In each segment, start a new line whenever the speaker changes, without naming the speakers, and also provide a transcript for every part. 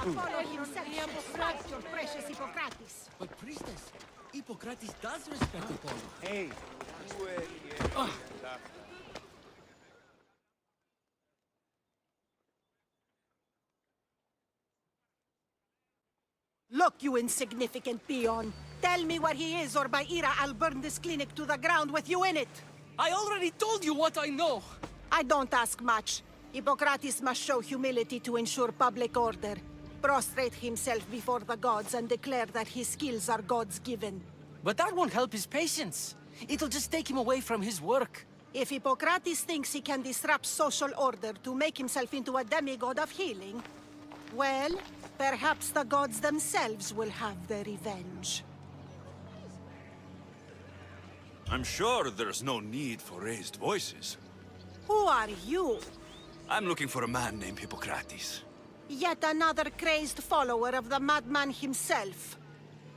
Follow himself should strike your precious Hippocrates.
But priestess, Hippocrates does respect Apollo.
Hey.
Look, you insignificant peon. Tell me where he is, or by Ira, I'll burn this clinic to the ground with you in it.
I already told you what I know.
I don't ask much. Hippocrates must show humility to ensure public order. Prostrate himself before the gods and declare that his skills are gods given.
But that won't help his patients. It'll just take him away from his work.
If Hippocrates thinks he can disrupt social order to make himself into a demigod of healing, well, perhaps the gods themselves will have their revenge.
I'm sure there's no need for raised voices.
Who are you?
I'm looking for a man named Hippocrates.
Yet another crazed follower of the madman himself.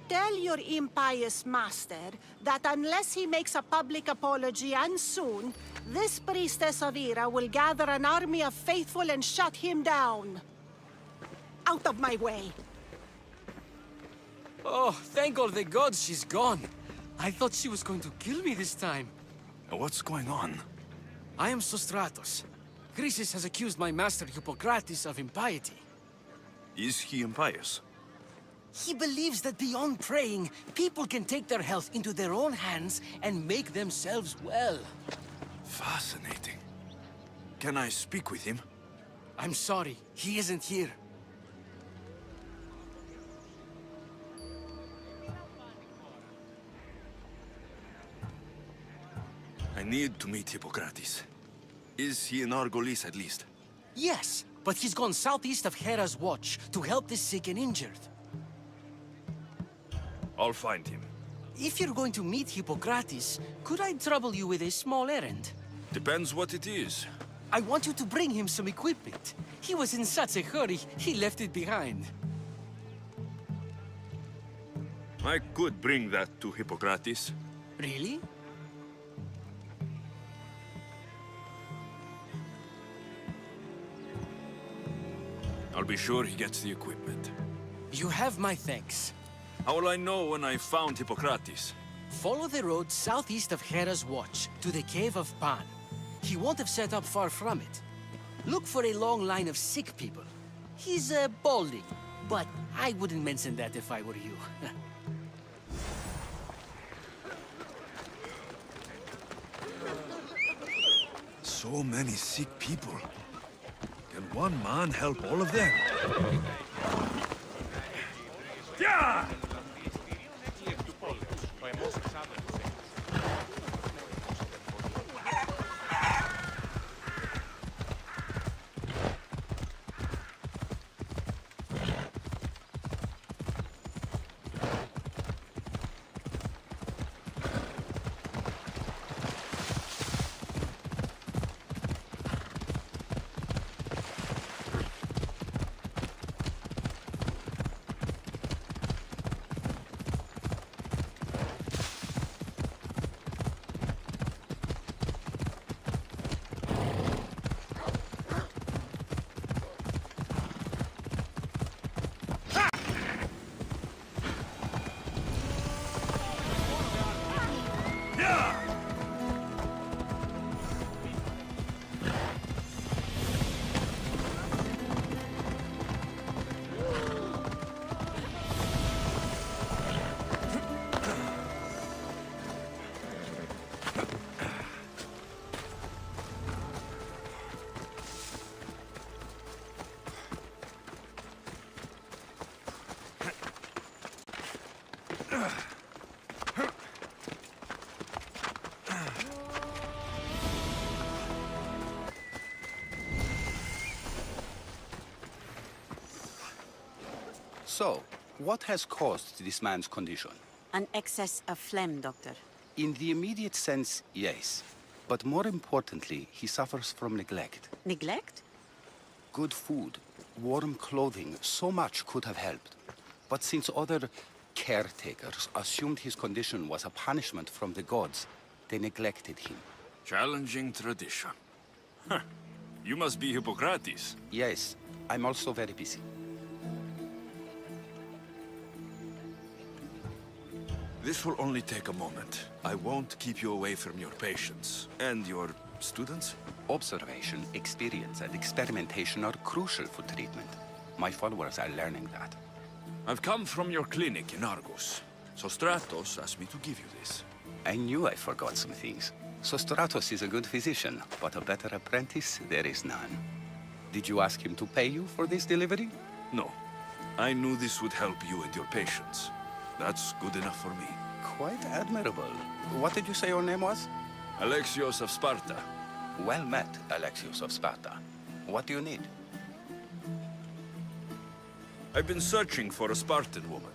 Tell your impious master that unless he makes a public apology, and soon, this priestess of Ira will gather an army of faithful and shut him down. Out of my way!
Oh, thank all the gods she's gone. I thought she was going to kill me this time.
What's going on?
I am Sostratos. Chrysis has accused my master Hippocrates of impiety.
Is he impious?
He believes that beyond praying, people can take their health into their own hands and make themselves well.
Fascinating. Can I speak with him?
I'm sorry, he isn't here.
I need to meet Hippocrates. Is he in Argolis at least?
Yes, but he's gone southeast of Hera's watch to help the sick and injured.
I'll find him.
If you're going to meet Hippocrates, could I trouble you with a small errand?
Depends what it is.
I want you to bring him some equipment. He was in such a hurry, he left it behind.
I could bring that to Hippocrates.
Really?
I'll be sure he gets the equipment.
You have my thanks.
How will I know when I found Hippocrates?
Follow the road southeast of Hera's watch to the cave of Pan. He won't have set up far from it. Look for a long line of sick people. He's balding, but I wouldn't mention that if I were you.
So many sick people. Can one man help all of them? Yeah!
So, what has caused this man's condition?
An excess of phlegm, Doctor.
In the immediate sense, yes. But more importantly, he suffers from neglect.
Neglect?
Good food, warm clothing, so much could have helped. But since other caretakers assumed his condition was a punishment from the gods, they neglected him.
Challenging tradition. Huh. You must be Hippocrates.
Yes, I'm also very busy.
This will only take a moment. I won't keep you away from your patients. And your students?
Observation, experience, and experimentation are crucial for treatment. My followers are learning that.
I've come from your clinic in Argos. So Stratos asked me to give you this.
I knew I forgot some things. Sostratos is a good physician, but a better apprentice there is none. Did you ask him to pay you for this delivery?
No. I knew this would help you and your patients. That's good enough for me.
Quite admirable. What did you say your name was?
Alexios of Sparta.
Well met, Alexios of Sparta. What do you need?
I've been searching for a Spartan woman.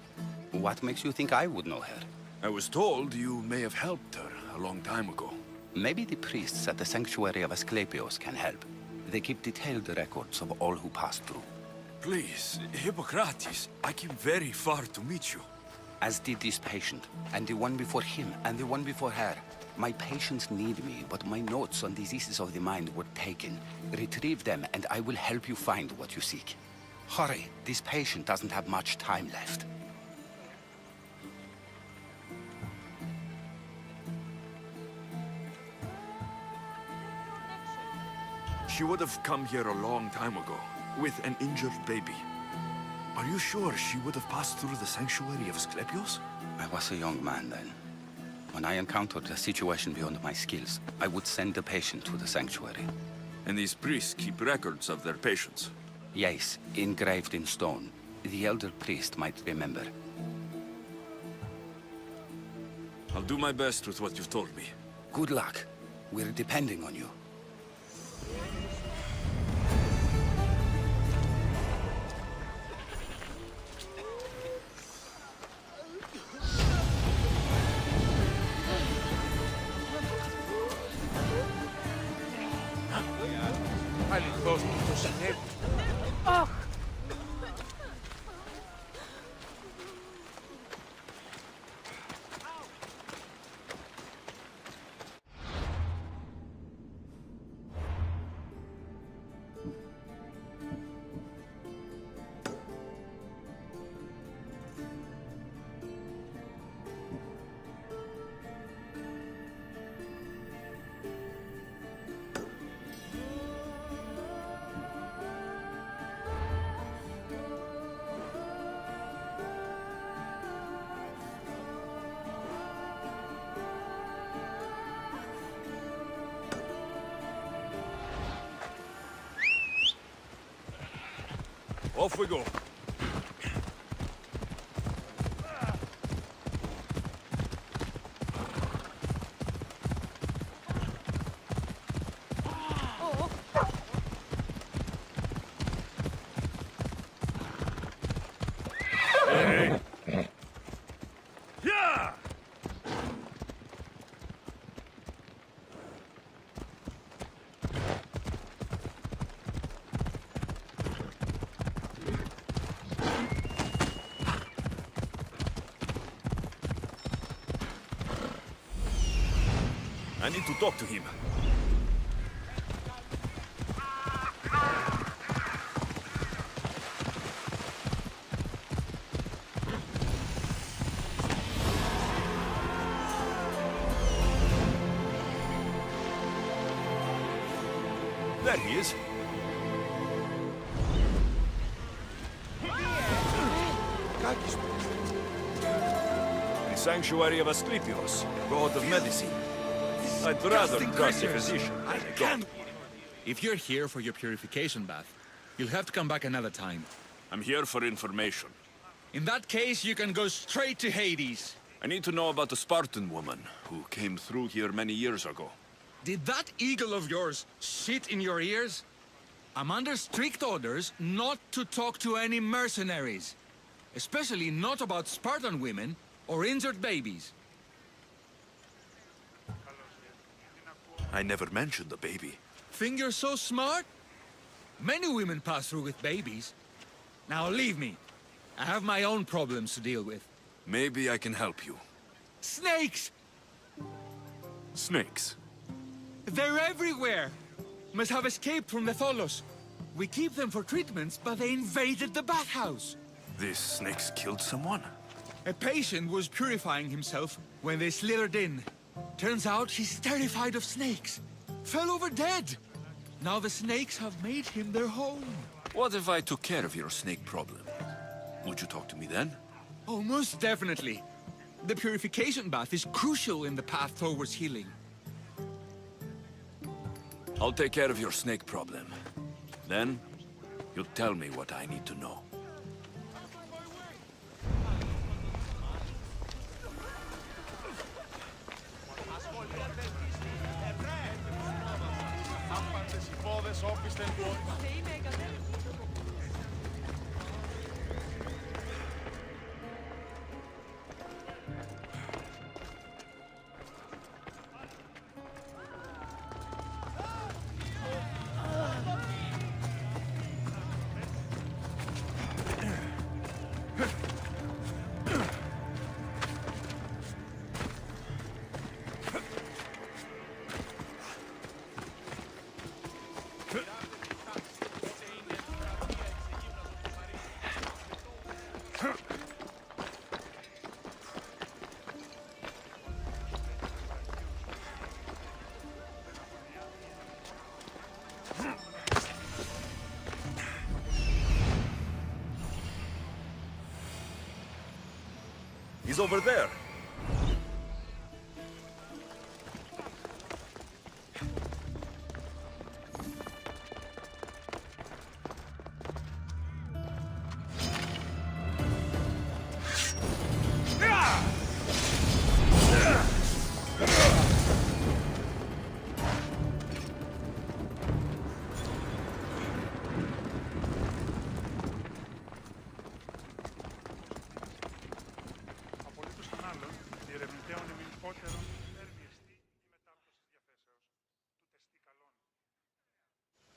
What makes you think I would know her?
I was told you may have helped her a long time ago.
Maybe the priests at the sanctuary of Asclepios can help. They keep detailed records of all who pass through.
Please, Hippocrates, I came very far to meet you.
As did this patient, and the one before him, and the one before her. My patients need me, but my notes on diseases of the mind were taken. Retrieve them, and I will help you find what you seek. Hurry, this patient doesn't have much time left.
She would have come here a long time ago, with an injured baby. Are you sure she would have passed through the sanctuary of Asclepios?
I was a young man then. When I encountered a situation beyond my skills, I would send the patient to the sanctuary.
And these priests keep records of their patients?
Yes, engraved in stone. The elder priest might remember.
I'll do my best with what you've told me.
Good luck. We're depending on you.
Off we go. Hey. Yeah! I need to talk to him. There he is. The sanctuary of Asclepios, god of medicine. I'd rather trust a physician. I can't.
If you're here for your purification bath, you'll have to come back another time.
I'm here for information.
In that case, you can go straight to Hades.
I need to know about a Spartan woman who came through here many years ago.
Did that eagle of yours shit in your ears? I'm under strict orders not to talk to any mercenaries. Especially not about Spartan women or injured babies.
I never mentioned the baby.
Think you're so smart? Many women pass through with babies. Now leave me. I have my own problems to deal with.
Maybe I can help you.
Snakes!
Snakes?
They're everywhere! Must have escaped from the Tholos. We keep them for treatments, but they invaded the bathhouse.
These snakes killed someone?
A patient was purifying himself when they slithered in. Turns out he's terrified of snakes. Fell over dead. Now the snakes have made him their home.
What if I took care of your snake problem? Would you talk to me then?
Oh, most definitely. The purification bath is crucial in the path towards healing.
I'll take care of your snake problem. Then, you'll tell me what I need to know. He's over there.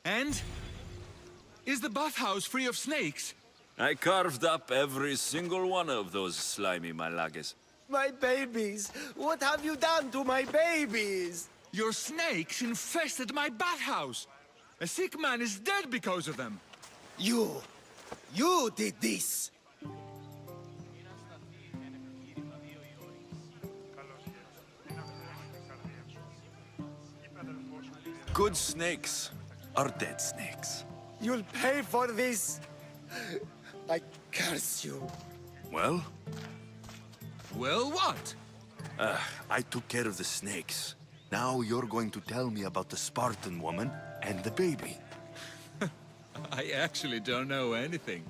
And? Is the bathhouse free of snakes?
I carved up every single one of those slimy malagas.
My babies! What have you done to my babies?
Your snakes infested my bathhouse. A sick man is dead because of them.
You did this!
Good snakes are dead snakes.
You'll pay for this! I curse you.
Well,
Well, what?
I took care of the snakes. Now you're going to tell me about the Spartan woman and the baby.
I actually don't know anything.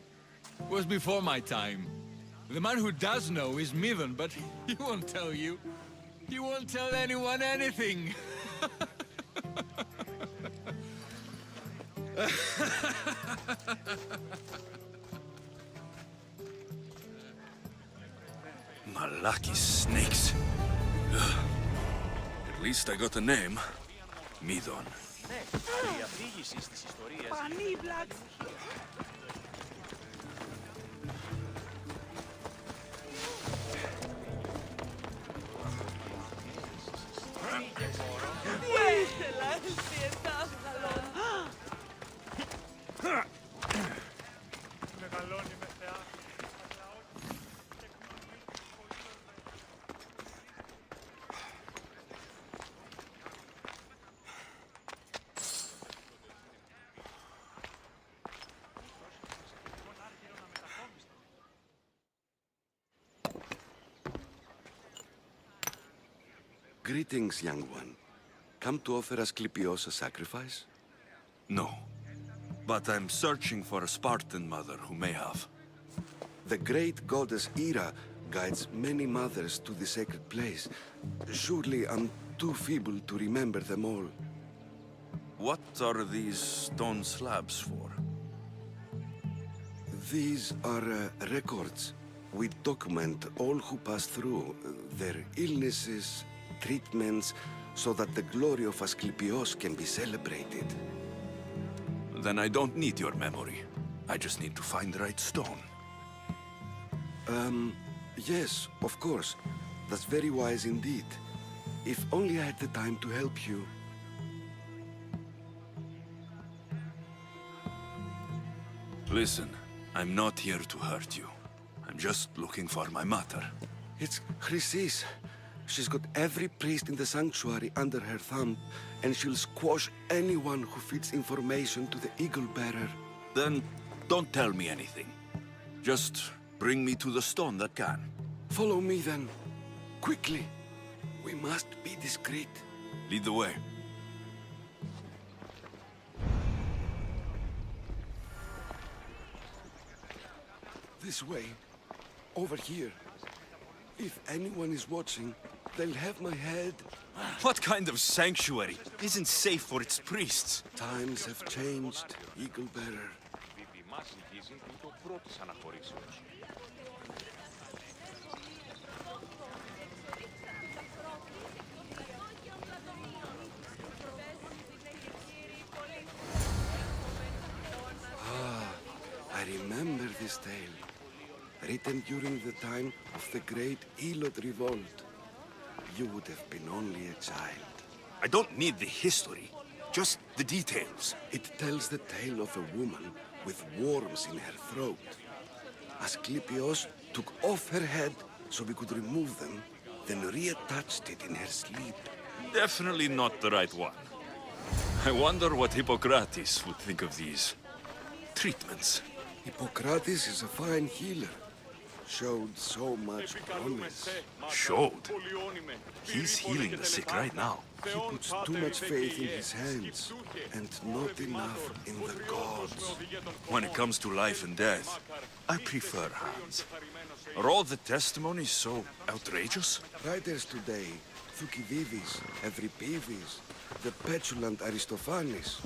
It was before my time. The man who does know is Mivan, but he won't tell you. He won't tell anyone anything.
Malaki snakes. Ugh. At least I got a name. Midon.
Greetings, young one. Come to offer Asclepios a sacrifice?
No. But I'm searching for a Spartan mother who may have.
The great goddess Ira guides many mothers to the sacred place. Surely I'm too feeble to remember them all.
What are these stone slabs for?
These are records. We document all who pass through, their illnesses, treatments, so that the glory of Asclepios can be celebrated.
Then I don't need your memory. I just need to find the right stone.
Yes, of course. That's very wise indeed. If only I had the time to help you.
Listen, I'm not here to hurt you. I'm I'm just looking for my mother.
It's Chrysis. She's got every priest in the sanctuary under her thumb, and she'll squash anyone who feeds information to the Eagle Bearer.
Then don't tell me anything. Just bring me to the stone that can.
Follow me then. Quickly. We must be discreet.
Lead the way.
This way. Over here. If anyone is watching, they'll have my head.
What kind of sanctuary isn't safe for its priests?
Times have changed, Eagle Bearer. I remember this tale. Written during the time of the Great Elot Revolt. You would have been only a child.
I don't need the history, just the details.
It tells the tale of a woman with worms in her throat. Asclepios took off her head so we could remove them, then reattached it in her sleep.
Definitely not the right one. I wonder what Hippocrates would think of these treatments.
Hippocrates is a fine healer. Showed so much promise.
Showed? He's healing the sick right now.
He puts too much faith in his hands, and not enough in the gods.
When it comes to life and death, I prefer hands. Are all the testimonies so outrageous?
Writers today, Thucydides, Euripides, the petulant Aristophanes,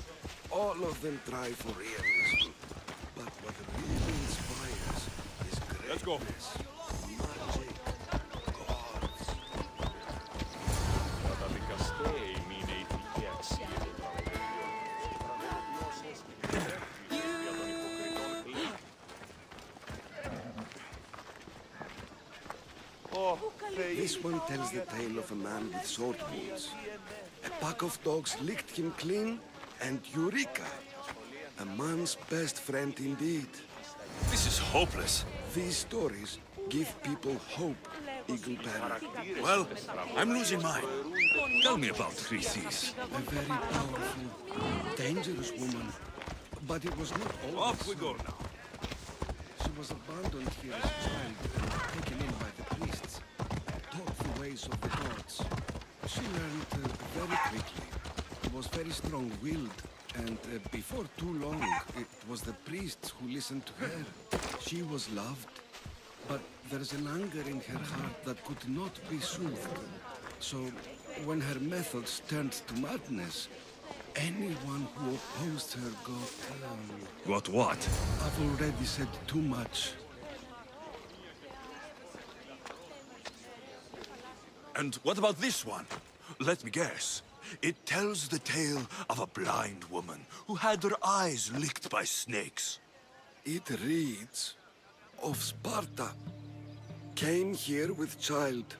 all of them try for realism. But what really inspires is greatness. Let's go. Magic, gods. This one tells the tale of a man with sword wounds. A pack of dogs licked him clean, and Eureka! A man's best friend indeed.
This is hopeless.
These stories give people hope, Eagle Bearer.
Well, I'm losing mine. Tell me about Chrysis.
A very powerful, dangerous woman. But it was not all.
Off we go now.
She was abandoned here as a child and taken in by the priests. Taught the ways of the gods. She learned very quickly. Was very strong-willed. And before too long, it was the priests who listened to her. She was loved, but there's an anger in her heart that could not be soothed. So, when her methods turned to madness, anyone who opposed her got...
Got what?
I've already said too much.
And what about this one? Let me guess. It tells the tale of a blind woman who had her eyes licked by snakes.
It reads of Sparta. Came here with child.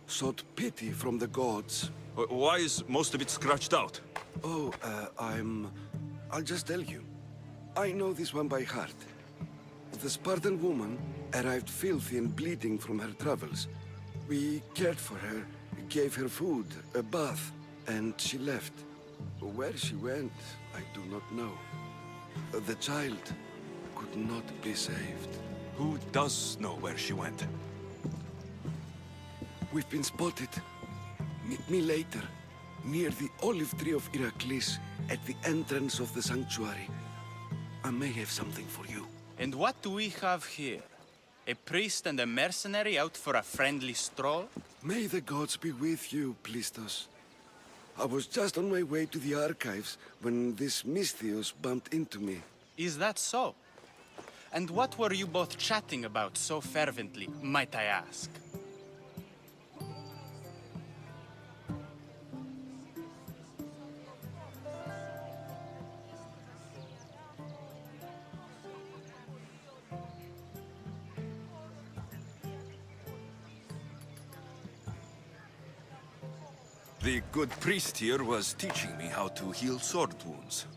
Sought pity from the gods.
Why is most of it scratched out?
Oh, I'll just tell you. I know this one by heart. The Spartan woman arrived filthy and bleeding from her travels. We cared for her, gave her food, a bath. And she left. Where she went, I do not know. The child could not be saved.
Who does know where she went?
We've been spotted. Meet me later, near the olive tree of Heracles, at the entrance of the sanctuary. I may have something for you.
And what do we have here? A priest and a mercenary out for a friendly stroll?
May the gods be with you, Plistos. I was just on my way to the archives when this Misthios bumped into me.
Is that so? And what were you both chatting about so fervently, might I ask?
The good priest here was teaching me how to heal sword wounds.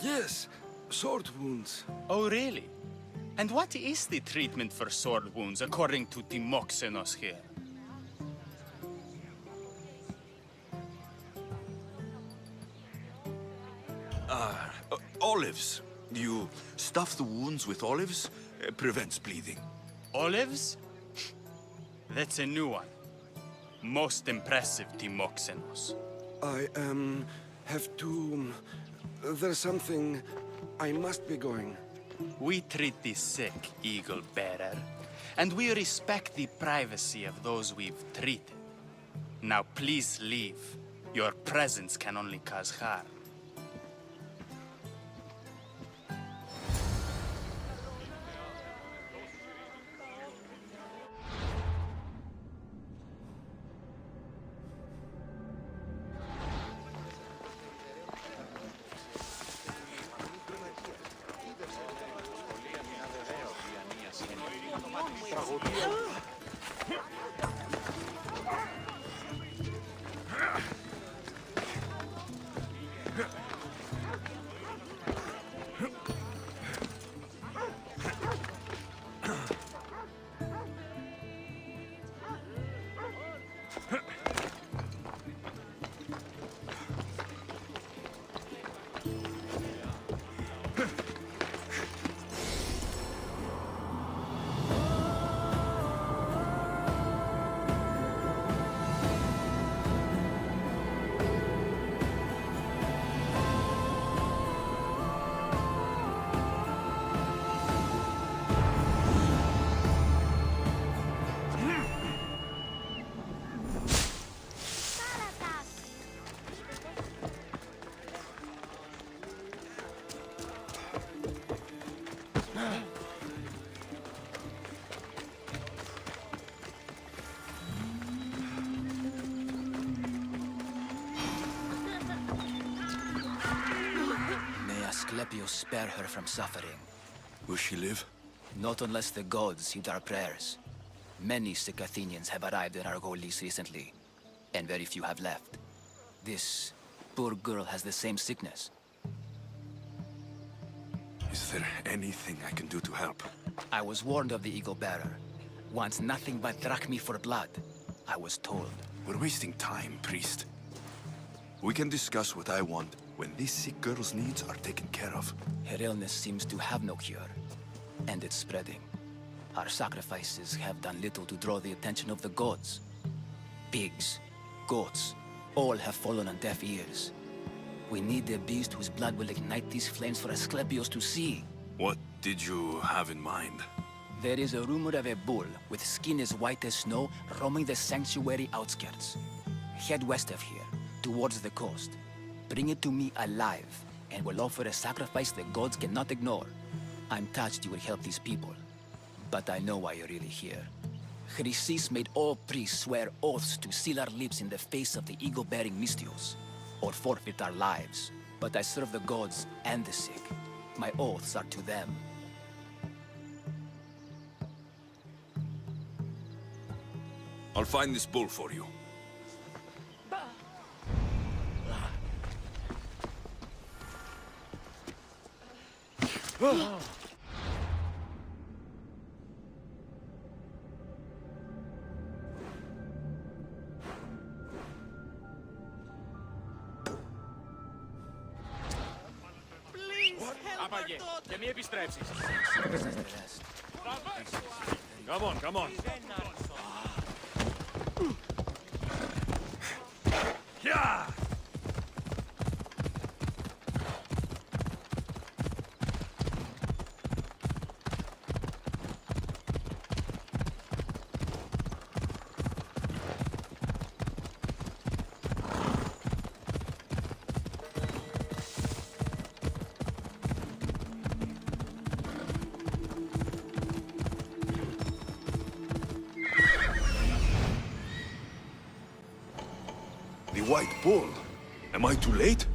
Yes. Sword wounds.
Oh, really? And what is the treatment for sword wounds according to Timoxenos here?
Olives. You stuff the wounds with olives, prevents bleeding.
Olives? That's a new one. Most impressive, Timoxenos.
I, have to... There's something... I must be going.
We treat the sick, Eagle Bearer, and we respect the privacy of those we've treated. Now please leave. Your presence can only cause harm.
Asclepius spare her from suffering.
Will she live?
Not unless the gods heed our prayers. Many sick Athenians have arrived in our Argolis recently, and very few have left. This poor girl has the same sickness.
Is there anything I can do to help?
I was warned of the Eagle Bearer. Wants nothing but drachmi for blood. I was told.
We're wasting time, priest. We can discuss what I want when this sick girl's needs are taken care of.
Her illness seems to have no cure, and it's spreading. Our sacrifices have done little to draw the attention of the gods. Pigs, goats, all have fallen on deaf ears. We need a beast whose blood will ignite these flames for Asclepius to see.
What did you have in mind?
There is a rumor of a bull with skin as white as snow roaming the sanctuary outskirts. Head west of here, towards the coast. Bring it to me alive, and we'll offer a sacrifice the gods cannot ignore. I'm touched you will help these people, but I know why you're really here. Chrysis made all priests swear oaths to seal our lips in the face of the eagle-bearing Mystios, or forfeit our lives. But I serve the gods and the sick. My oaths are to them.
I'll find this bull for you. Come on, come on. Yeah! The White Bull. Am I too late?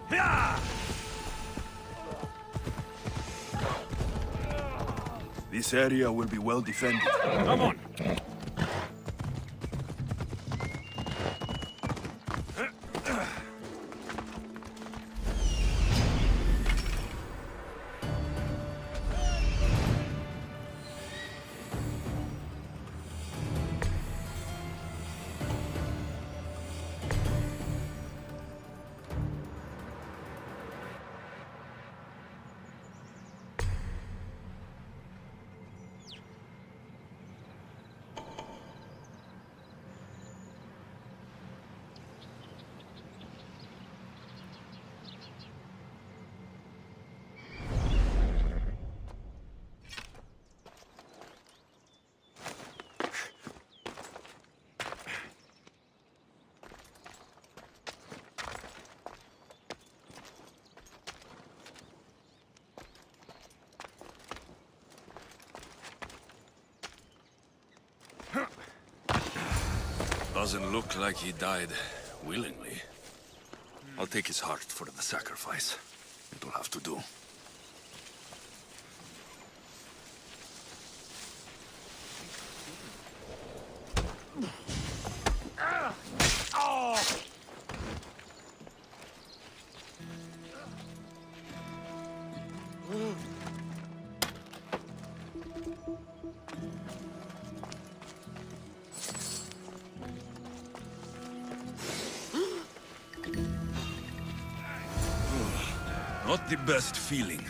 Yeah! This area will be well defended. Come on! Doesn't look like he died willingly. I'll take his heart for the sacrifice. It'll have to do. Not the best feeling.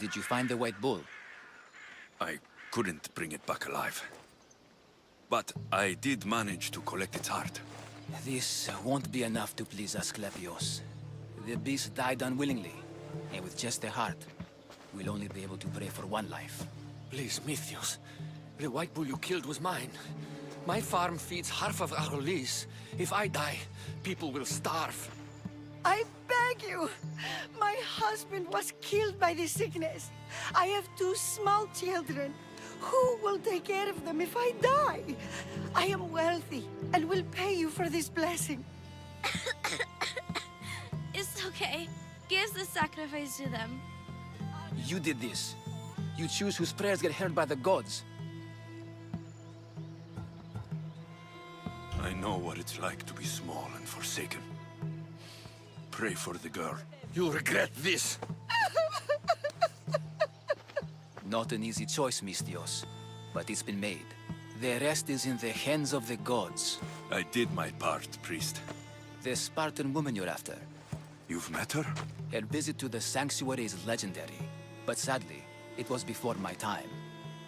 Did you find the White Bull?
I couldn't bring it back alive. But I did manage to collect its heart.
This won't be enough to please Asclepios. The beast died unwillingly, and with just the heart, we'll only be able to pray for one life.
Please, Mythios. The white bull you killed was mine. My farm feeds half of Arolis. If I die, people will starve.
I beg you! My husband was killed by this sickness. I have 2 small children. Who will take care of them if I die? I am wealthy and will pay you for this blessing.
It's okay. Give the sacrifice to them.
You did this. You choose whose prayers get heard by the gods.
I know what it's like to be small and forsaken. Pray for the girl.
You'll regret this.
Not an easy choice, Mystios, but it's been made. The rest is in the hands of the gods.
I did my part, priest.
The Spartan woman you're after.
You've met her?
Her visit to the sanctuary is legendary, but sadly, it was before my time.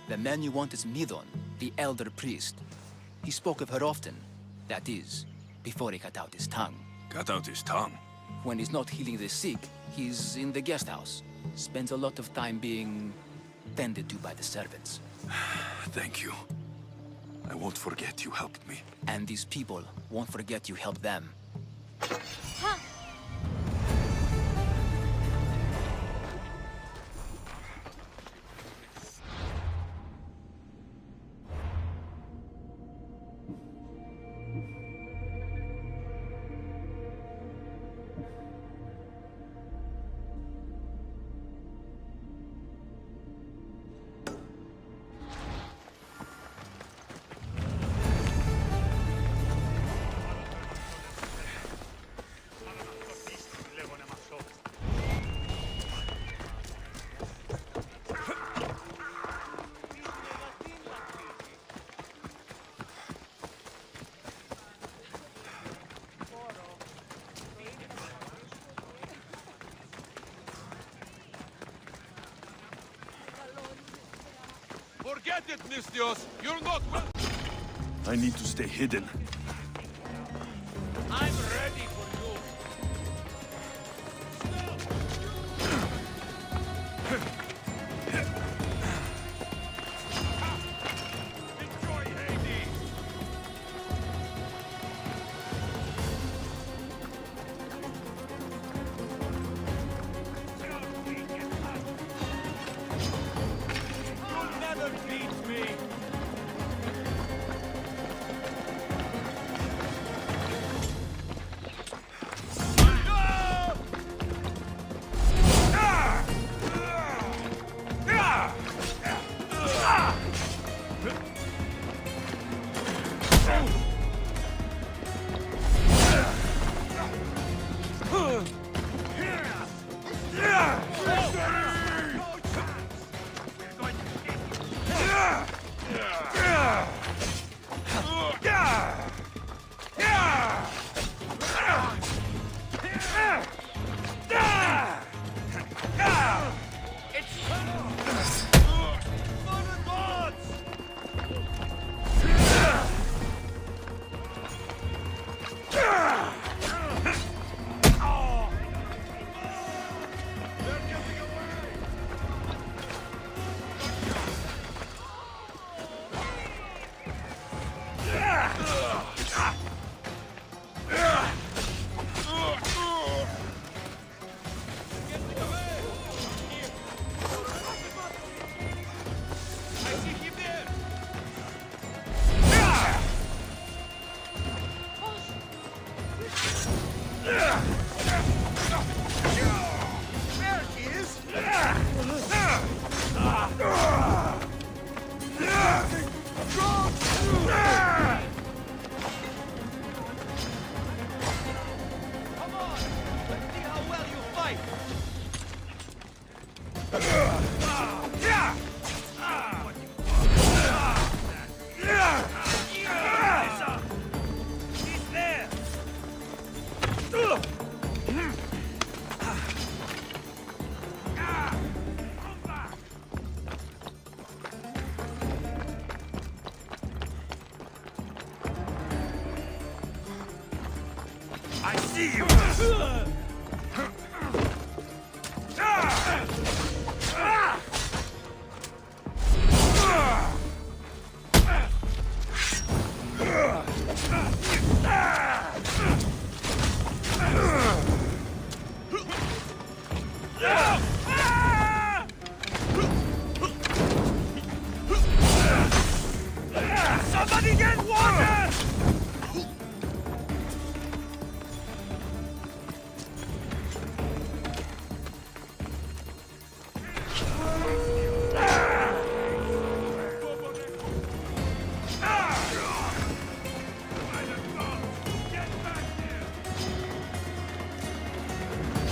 The man you want is Midon, the elder priest. He spoke of her often. That is, before he cut out his tongue.
Cut out his tongue?
When he's not healing the sick, he's in the guest house. Spends a lot of time being tended to by the servants.
Thank you. I won't forget you helped me.
And these people won't forget you helped them.
Huh.
Forget it, Mystios! You're not well.
I need to stay hidden.
I'm ready for you. Enjoy Hades! You'll never beat me!
see you! Somebody get water!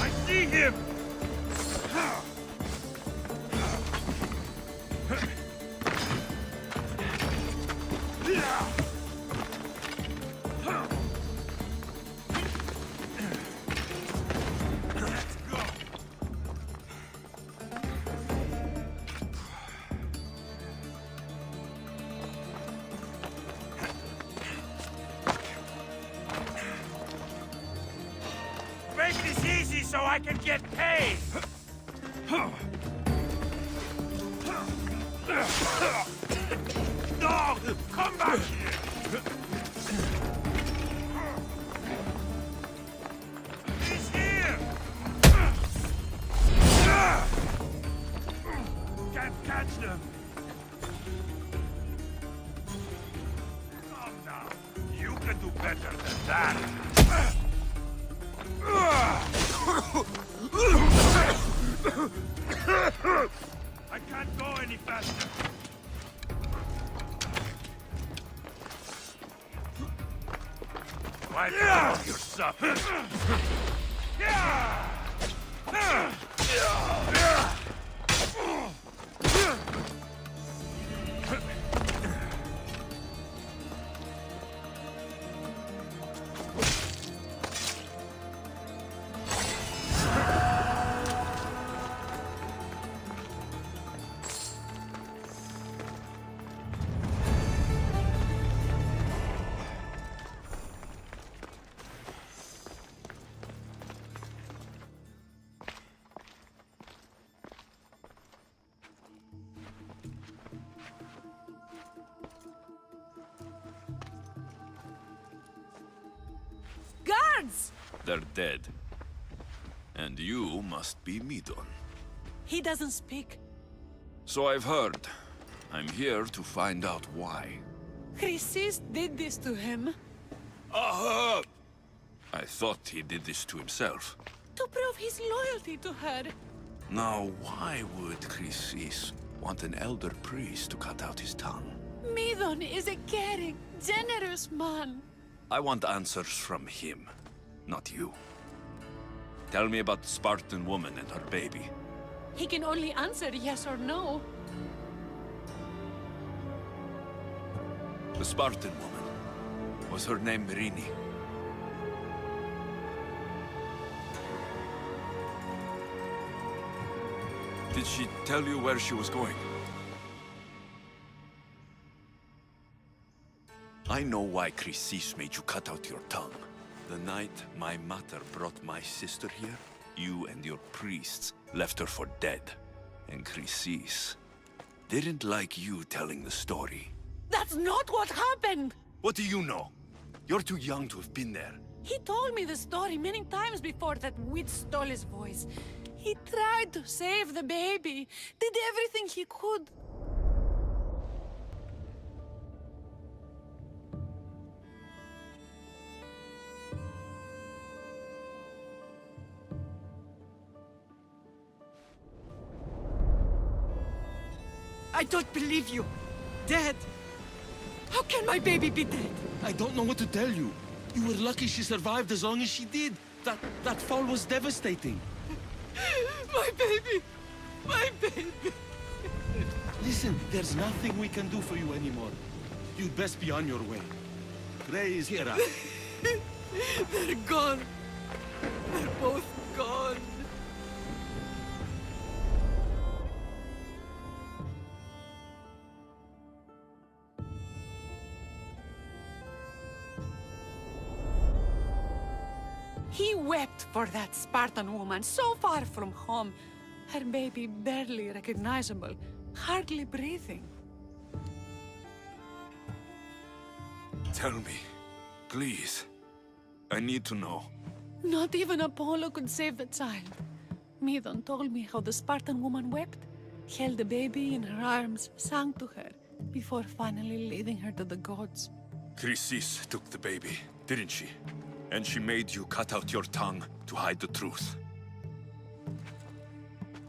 I see him! Make this easy so I can get paid! No! Come back here! He's here! Can't catch them! Come now! You can do better than that! I can't go any faster. Wipe off your supper.
Guards!
They're dead. And you must be Midon.
He doesn't speak.
So I've heard. I'm here to find out why.
Chrysis did this to him.
I thought he did this to himself.
To prove his loyalty to her.
Now, why would Chrysis want an elder priest to cut out his tongue?
Midon is a caring, generous man.
I want answers from him, not you. Tell me about the Spartan woman and her baby.
He can only answer yes or no.
The Spartan woman. Was her name Merini? Did she tell you where she was going? I know why Chrysis made you cut out your tongue. The night my mother brought my sister here, you and your priests left her for dead. And Chrysis didn't like you telling the story.
That's not what happened!
What do you know? You're too young to have been there.
He told me the story many times before that witch stole his voice. He tried to save the baby, did everything he could.
I don't believe you. Dead.
How can my baby be dead?
I don't know what to tell you. You were lucky she survived as long as she did. That fall was devastating.
My baby! My baby!
Listen, there's nothing we can do for you anymore. You'd best be on your way. Praise Hera.
They're gone. They're both gone. He wept for that Spartan woman so far from home. Her baby barely recognizable, hardly breathing.
Tell me, please. I need to know.
Not even Apollo could save the child. Medon told me how the Spartan woman wept, held the baby in her arms, sang to her, before finally leading her to the gods.
Chrysis took the baby, didn't she? And she made you cut out your tongue to hide the truth.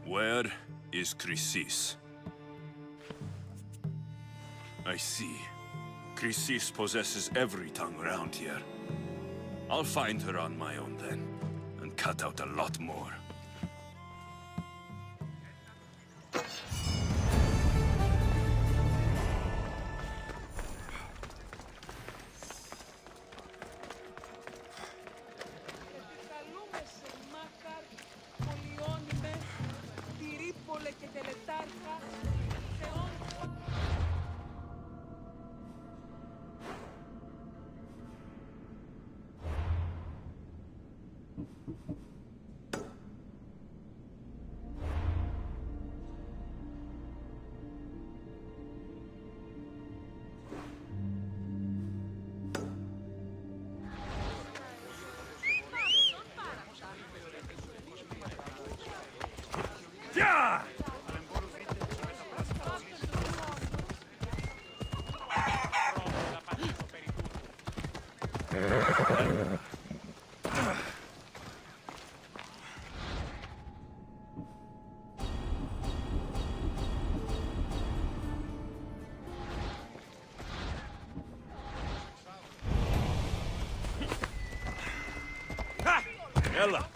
Where is Chrysis? I see. Chrysis possesses every tongue around here. I'll find her on my own then, and cut out a lot more. Ella!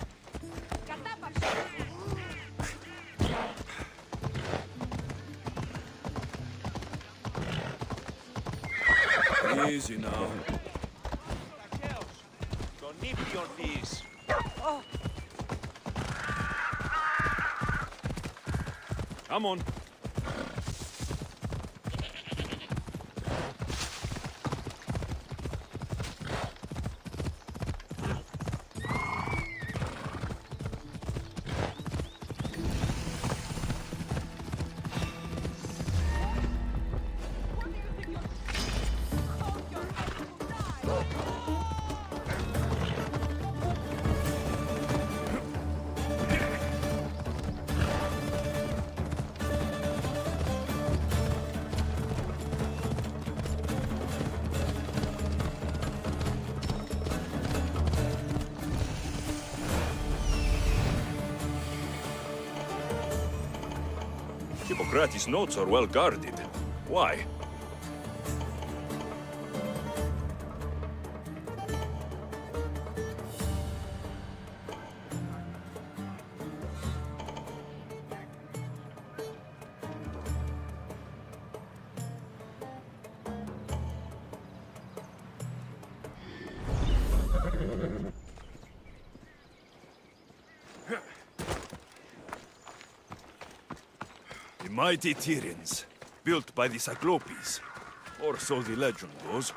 Easy now.
Don't nip your knees.
Come on. Hippocrates' notes are well guarded. Why? The mighty Tyrians, built by the Cyclopes, or so the legend goes.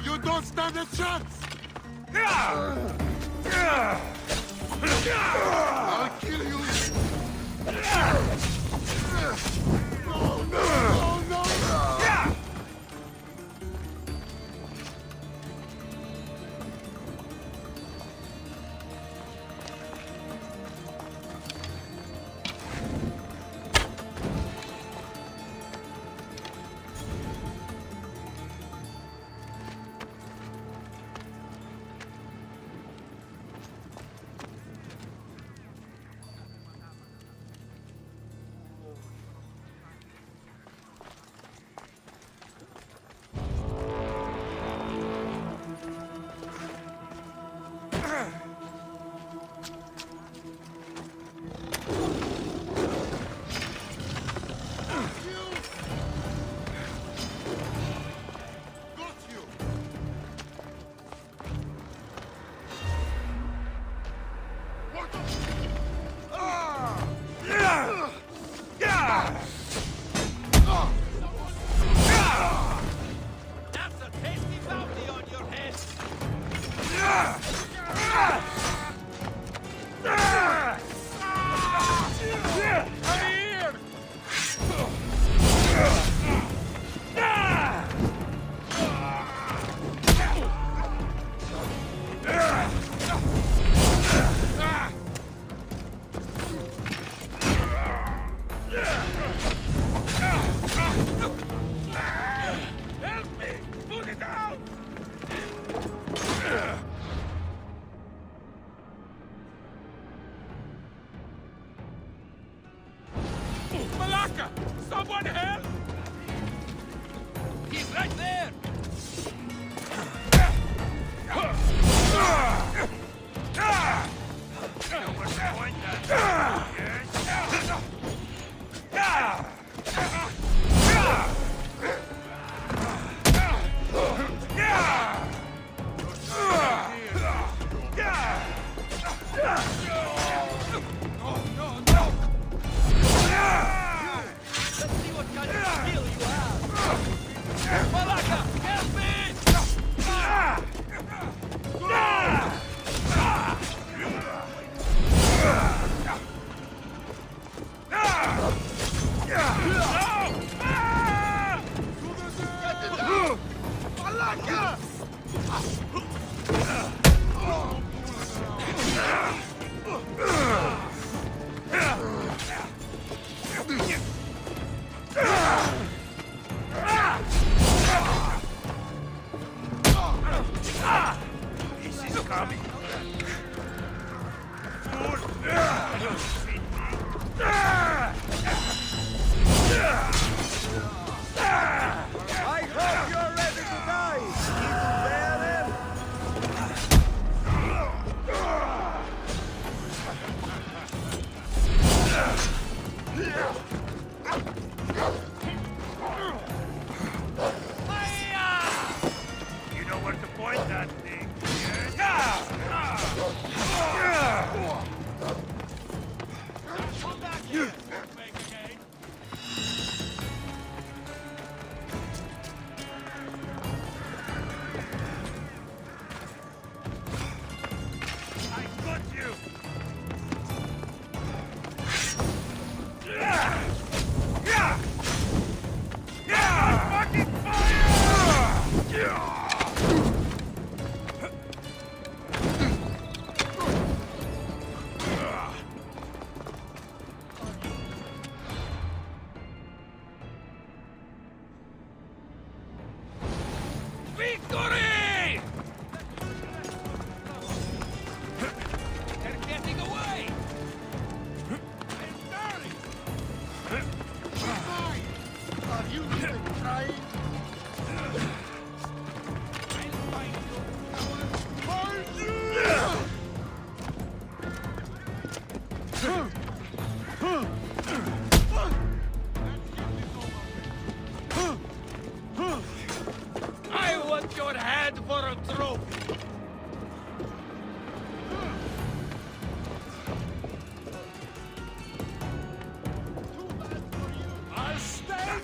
You don't stand a chance! I'll kill you! No, no, no, no!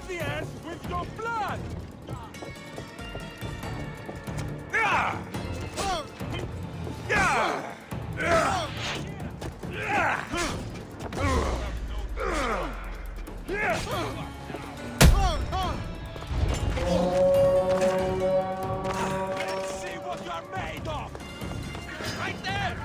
the earth with your blood! Let's see what you're made of! Right there!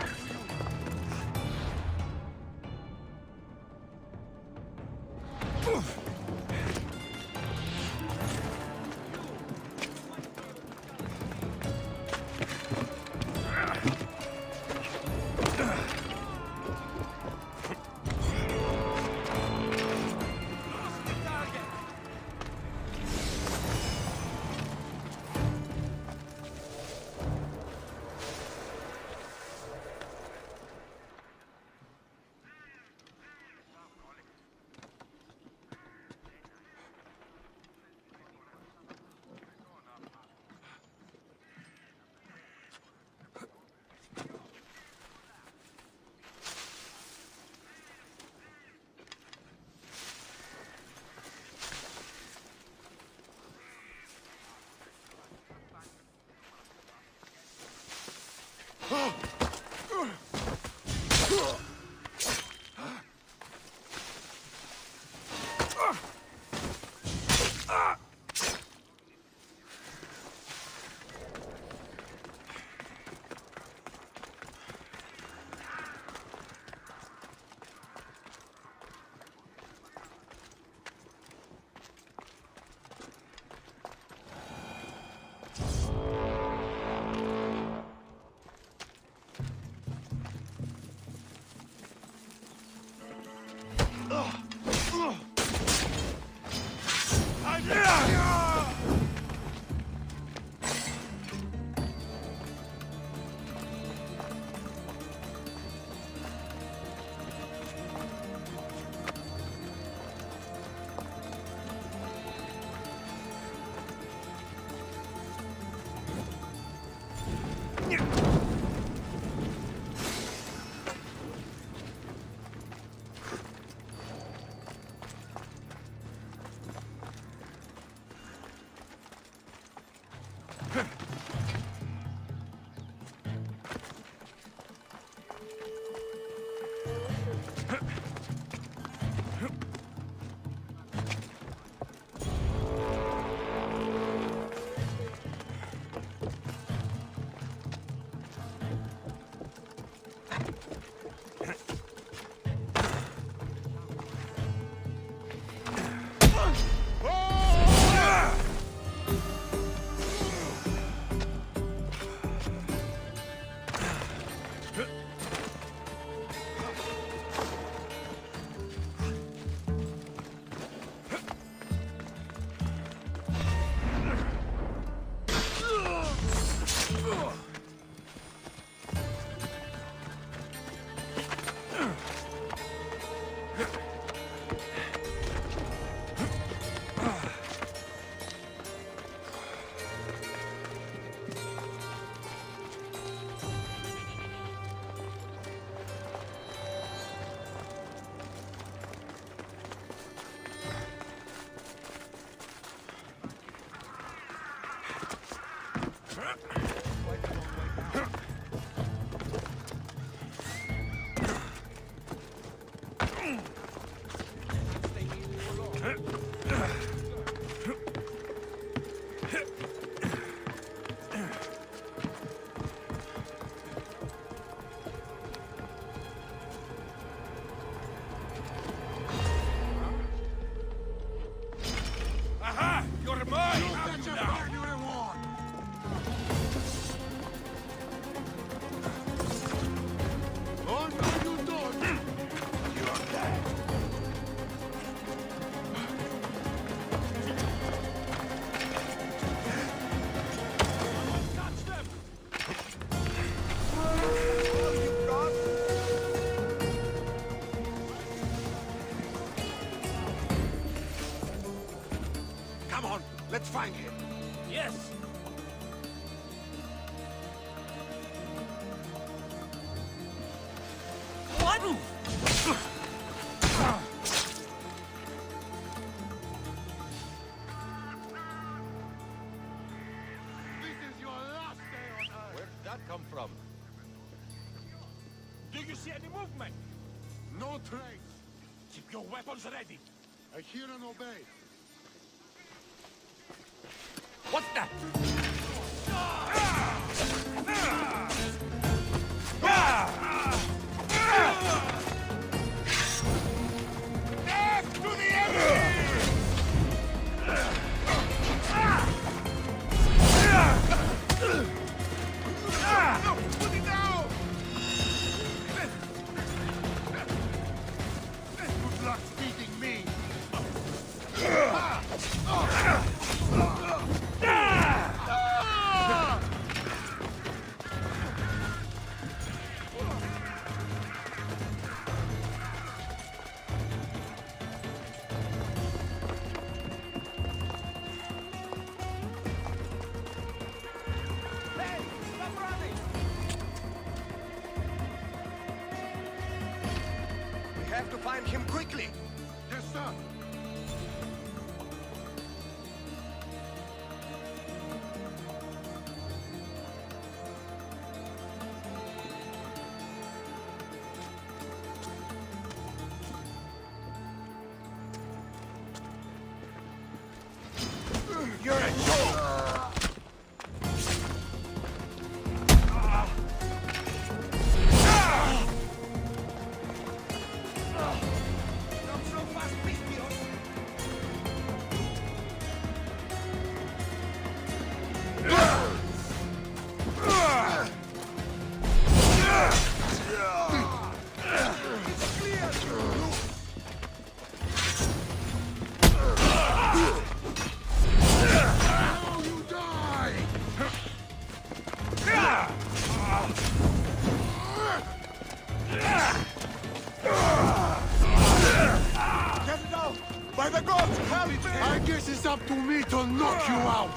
Let's find him.
Yes. What?
you see any movement? No trace. Keep your weapons ready. I hear and obey.
What's that?
Death to the enemy! Put it down! Good luck feeding me!
We have to find him quickly.
Yes, sir.
You're a joke!
By the gods, help me! I guess it's up to me to knock you out!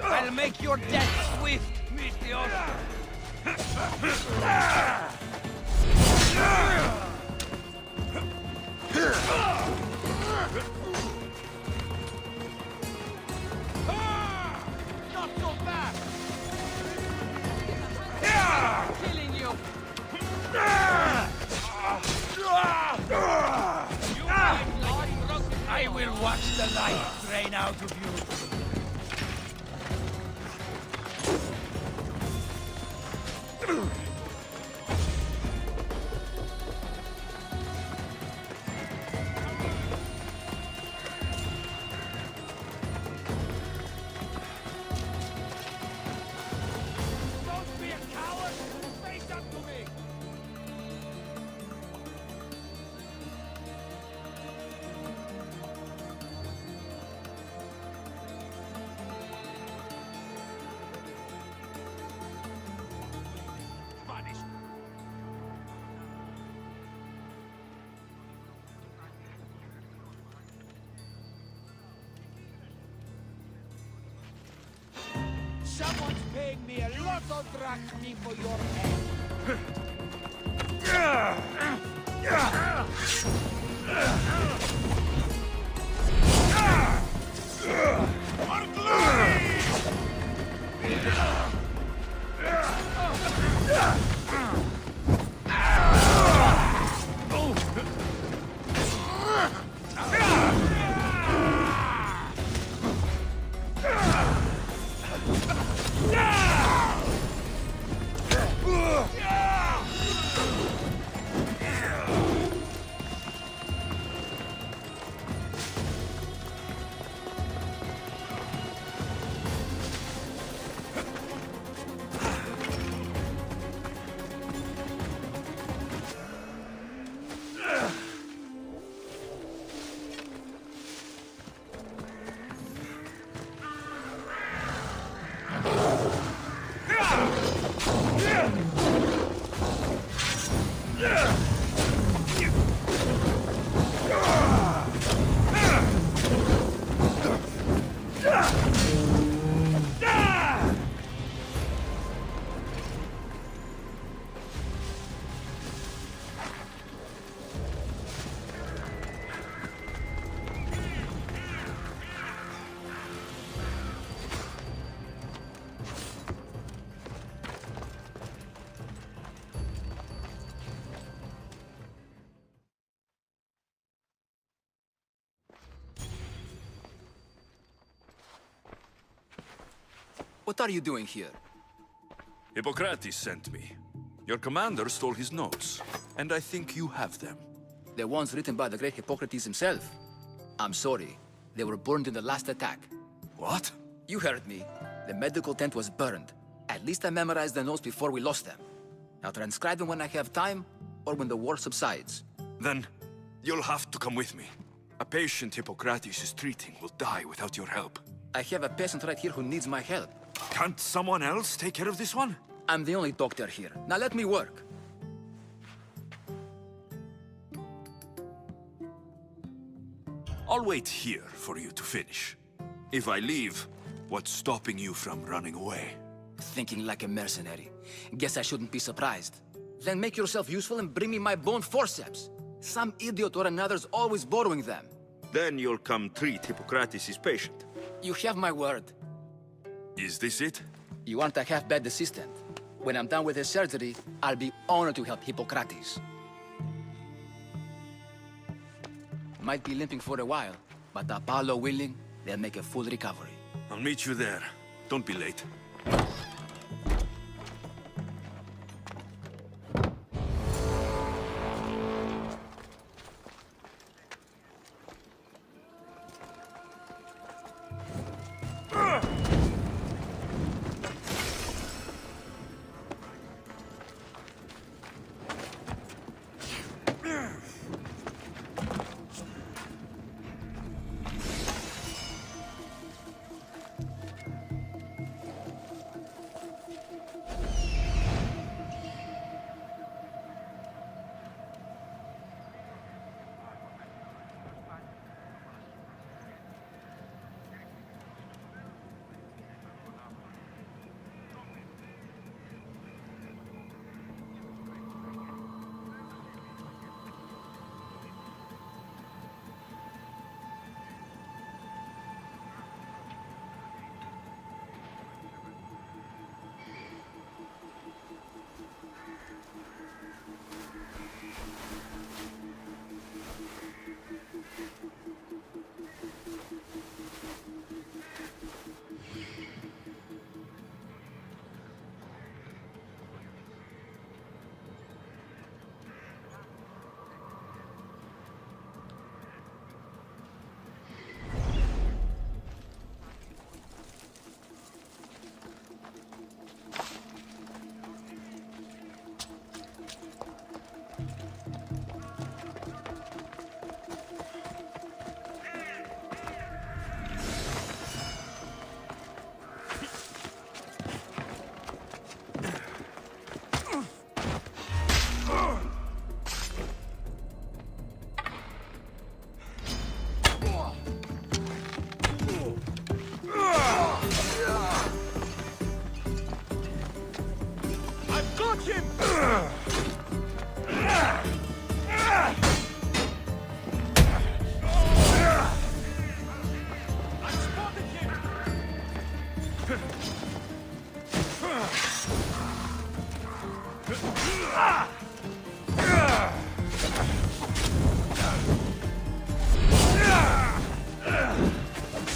I'll make your death swift, meteor.
Not so fast!
Killing you. I will watch the light drain out of you.
Don't be a coward! Face up to me!
Someone's paying me a lot of drachmi for your head.
For glory!
What are you doing here?
Hippocrates sent me. Your commander stole his notes, and I think you have them.
The ones written by the great Hippocrates himself. I'm sorry. They were burned in the last attack.
What?
You heard me. The medical tent was burned. At least I memorized the notes before we lost them. I'll transcribe them when I have time, or when the war subsides.
Then, you'll have to come with me. A patient Hippocrates is treating will die without your help.
I have a patient right here who needs my help.
Can't someone else take care of this one?
I'm the only doctor here. Now let me work.
I'll wait here for you to finish. If I leave, what's stopping you from running away?
Thinking like a mercenary. Guess I shouldn't be surprised. Then make yourself useful and bring me my bone forceps. Some idiot or another's always borrowing them.
Then you'll come treat Hippocrates' patient.
You have my word.
Is this it?
You aren't a half-bad assistant. When I'm done with his surgery, I'll be honored to help Hippocrates. Might be limping for a while, but Apollo willing, they'll make a full recovery.
I'll meet you there. Don't be late.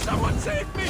Someone save me!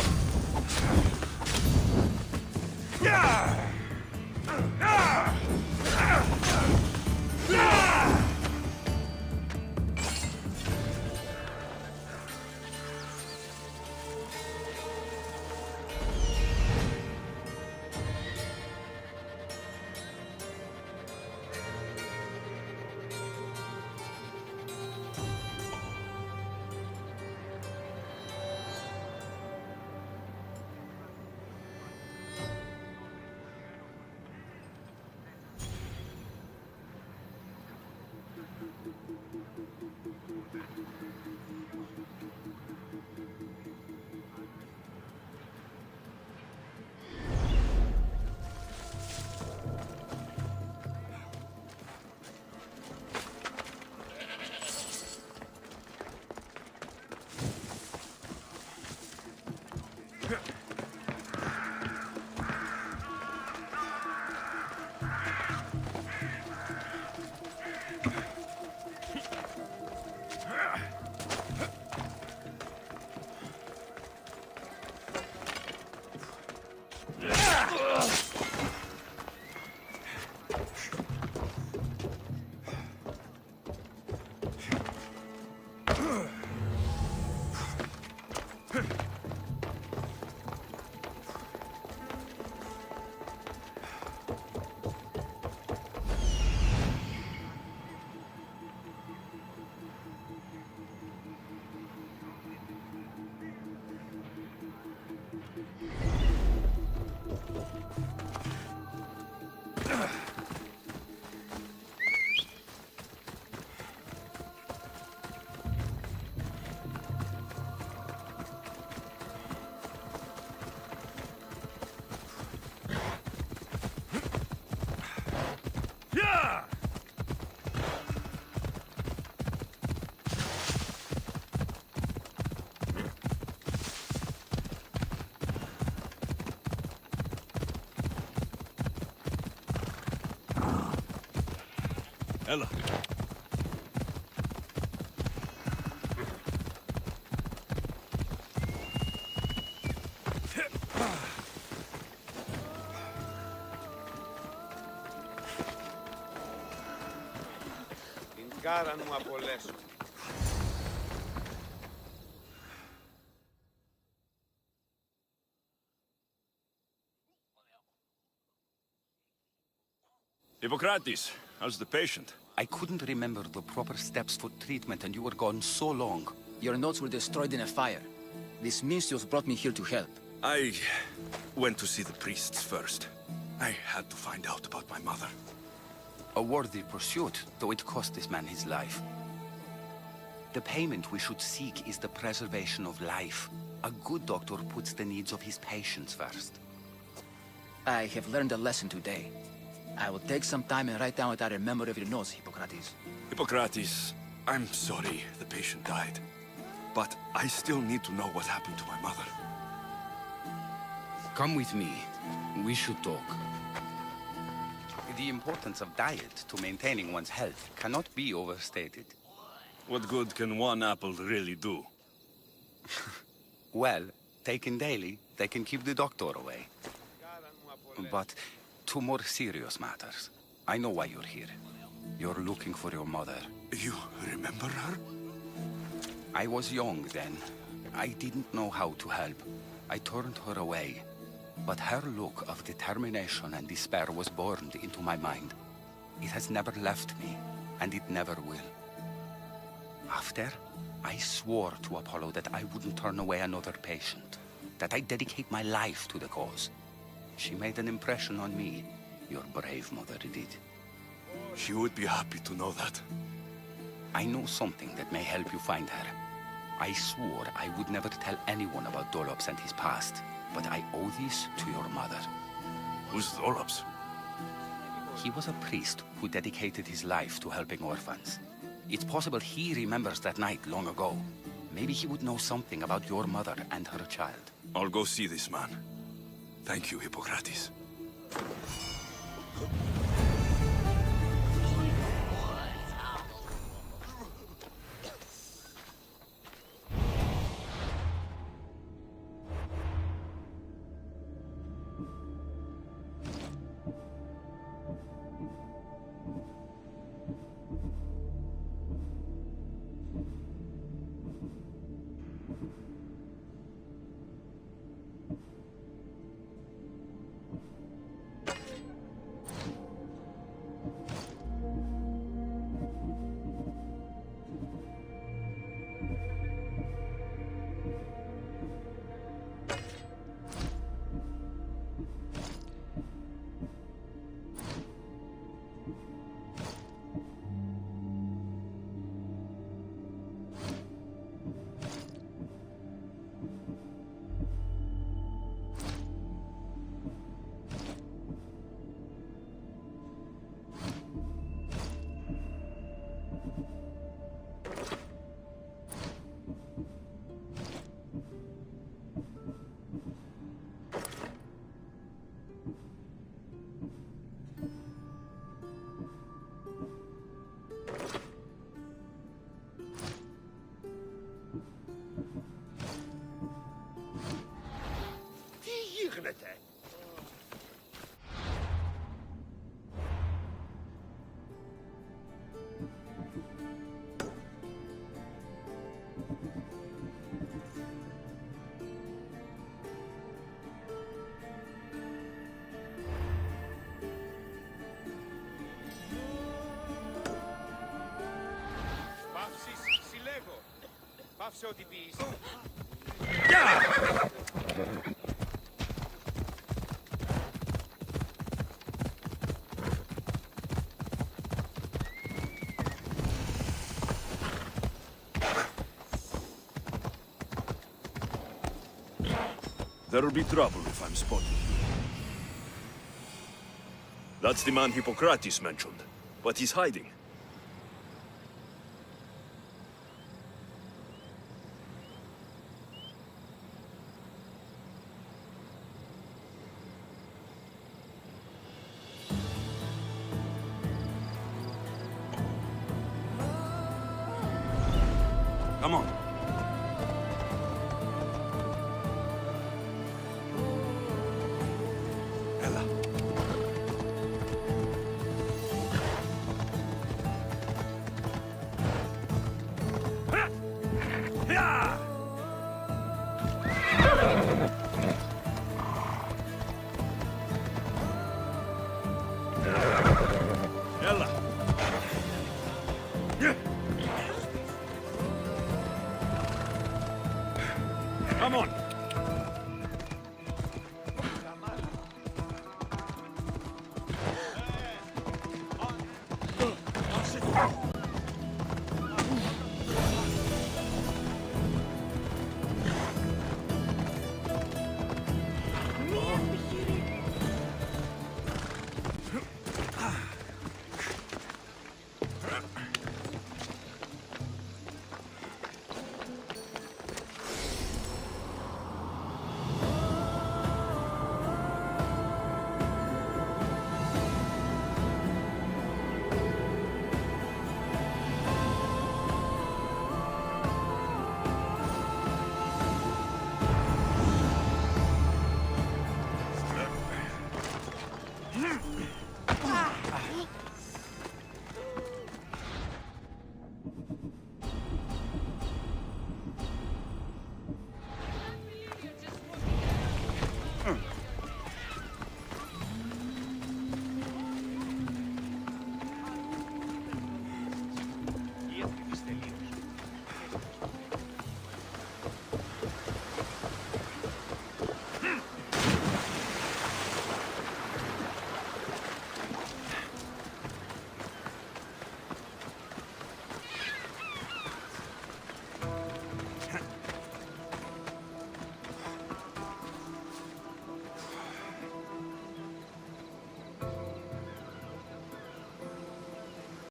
Ella.
Την κάρα μου απολέσω.
Hippocrates, how's the patient?
I couldn't remember the proper steps for treatment and you were gone so long.
Your notes were destroyed in a fire. This Minstios brought me here to help.
I went to see the priests first. I had to find out about my mother.
A worthy pursuit, though it cost this man his life. The payment we should seek is the preservation of life. A good doctor puts the needs of his patients first.
I have learned a lesson today. I will take some time and write down what I remember of your notes, Hippocrates.
Hippocrates, I'm sorry the patient died. But I still need to know what happened to my mother.
Come with me. We should talk. The importance of diet to maintaining one's health cannot be overstated.
What good can one apple really do?
Well, taken daily, they can keep the doctor away. But to more serious matters. I know why you're here. You're looking for your mother.
You remember her?
I was young then. I didn't know how to help. I turned her away. But her look of determination and despair was burned into my mind. It has never left me, and it never will. After, I swore to Apollo that I wouldn't turn away another patient, that I'd dedicate my life to the cause. She made an impression on me. Your brave mother did.
She would be happy to know that.
I know something that may help you find her. I swore I would never tell anyone about Dolops and his past, but I owe this to your mother.
Who's Dolops?
He was a priest who dedicated his life to helping orphans. It's possible he remembers that night long ago. Maybe he would know something about your mother and her child.
I'll go see this man. Thank you, Hippocrates.
Πάυσε ό,τι πεις.
There'll be trouble if I'm spotted. That's the man Hippocrates mentioned, but he's hiding.
Come on.
Ella.